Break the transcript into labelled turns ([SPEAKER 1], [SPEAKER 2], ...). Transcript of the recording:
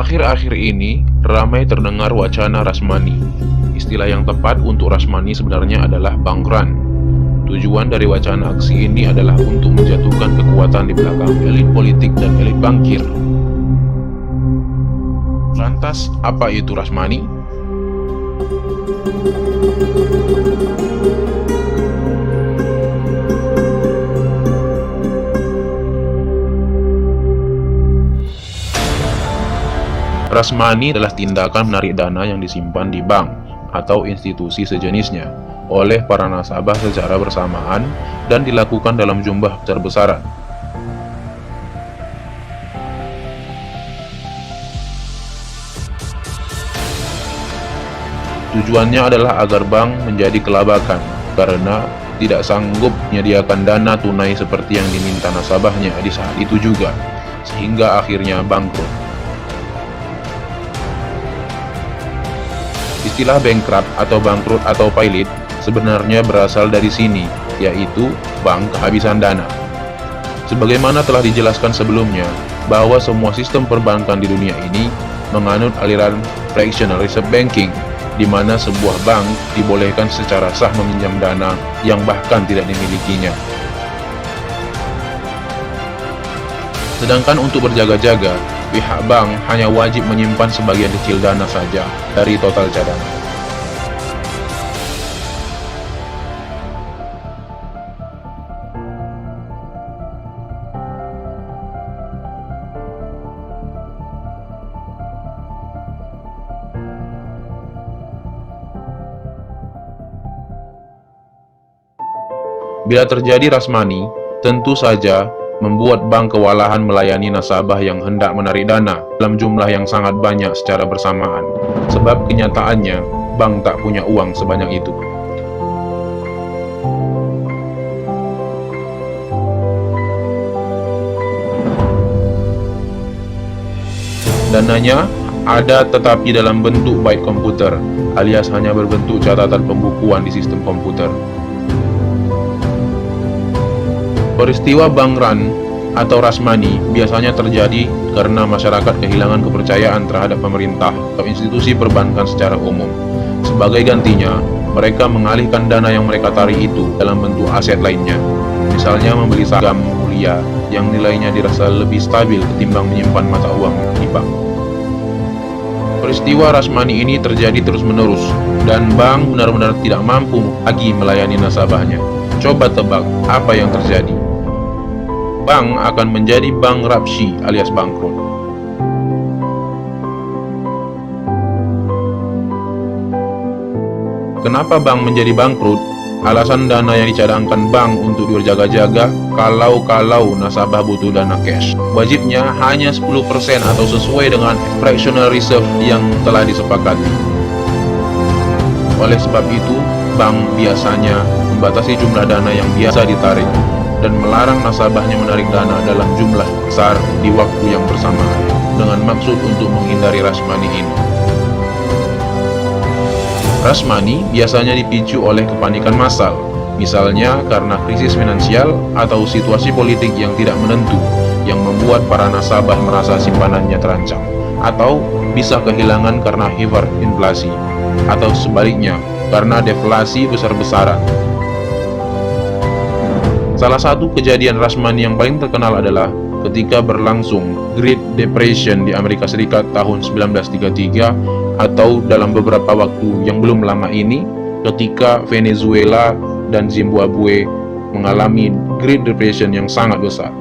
[SPEAKER 1] Akhir-akhir ini, ramai terdengar wacana Rashmani. Istilah yang tepat untuk Rashmani sebenarnya adalah bank run. Tujuan dari wacana aksi ini adalah untuk menjatuhkan kekuatan di belakang elit politik dan elit bankir. Lantas, apa itu Rashmani? Rashmani adalah tindakan menarik dana yang disimpan di bank atau institusi sejenisnya oleh para nasabah secara bersamaan dan dilakukan dalam jumlah besar-besaran. Tujuannya adalah agar bank menjadi kelabakan karena tidak sanggup menyediakan dana tunai seperti yang diminta nasabahnya di saat itu juga, sehingga akhirnya bangkrut. Istilah bankrupt atau bangkrut atau pailit sebenarnya berasal dari sini, yaitu bank kehabisan dana. Sebagaimana telah dijelaskan sebelumnya, bahwa semua sistem perbankan di dunia ini menganut aliran fractional reserve banking, di mana sebuah bank dibolehkan secara sah meminjam dana yang bahkan tidak dimilikinya. Sedangkan untuk berjaga-jaga, pihak bank hanya wajib menyimpan sebagian kecil dana saja dari total cadangan. Bila terjadi Rashmani, tentu saja membuat bank kewalahan melayani nasabah yang hendak menarik dana dalam jumlah yang sangat banyak secara bersamaan, sebab kenyataannya bank tak punya uang sebanyak itu. Dananya ada tetapi dalam bentuk byte komputer, alias hanya berbentuk catatan pembukuan di sistem komputer. Peristiwa bank run atau Rashmani biasanya terjadi karena masyarakat kehilangan kepercayaan terhadap pemerintah atau institusi perbankan secara umum. Sebagai gantinya, mereka mengalihkan dana yang mereka tarik itu dalam bentuk aset lainnya. Misalnya membeli saham mulia yang nilainya dirasa lebih stabil ketimbang menyimpan mata uang di bank. Peristiwa Rashmani ini terjadi terus-menerus dan bank benar-benar tidak mampu lagi melayani nasabahnya. Coba tebak apa yang terjadi? Bank akan menjadi bankruptcy alias bangkrut. Kenapa bank menjadi bangkrut? Alasan dana yang dicadangkan bank untuk berjaga-jaga kalau nasabah butuh dana cash. Wajibnya hanya 10% atau sesuai dengan fractional reserve yang telah disepakati. Oleh sebab itu, bank biasanya membatasi jumlah dana yang biasa ditarik dan melarang nasabahnya menarik dana dalam jumlah besar di waktu yang bersamaan dengan maksud untuk menghindari Rashmani ini. Rashmani biasanya dipicu oleh kepanikan massal, misalnya karena krisis finansial atau situasi politik yang tidak menentu yang membuat para nasabah merasa simpanannya terancam, atau bisa kehilangan karena hiperinflasi, atau sebaliknya karena deflasi besar-besaran. Salah satu kejadian Rashmani yang paling terkenal adalah ketika berlangsung Great Depression di Amerika Serikat tahun 1933, atau dalam beberapa waktu yang belum lama ini ketika Venezuela dan Zimbabwe mengalami Great Depression yang sangat besar.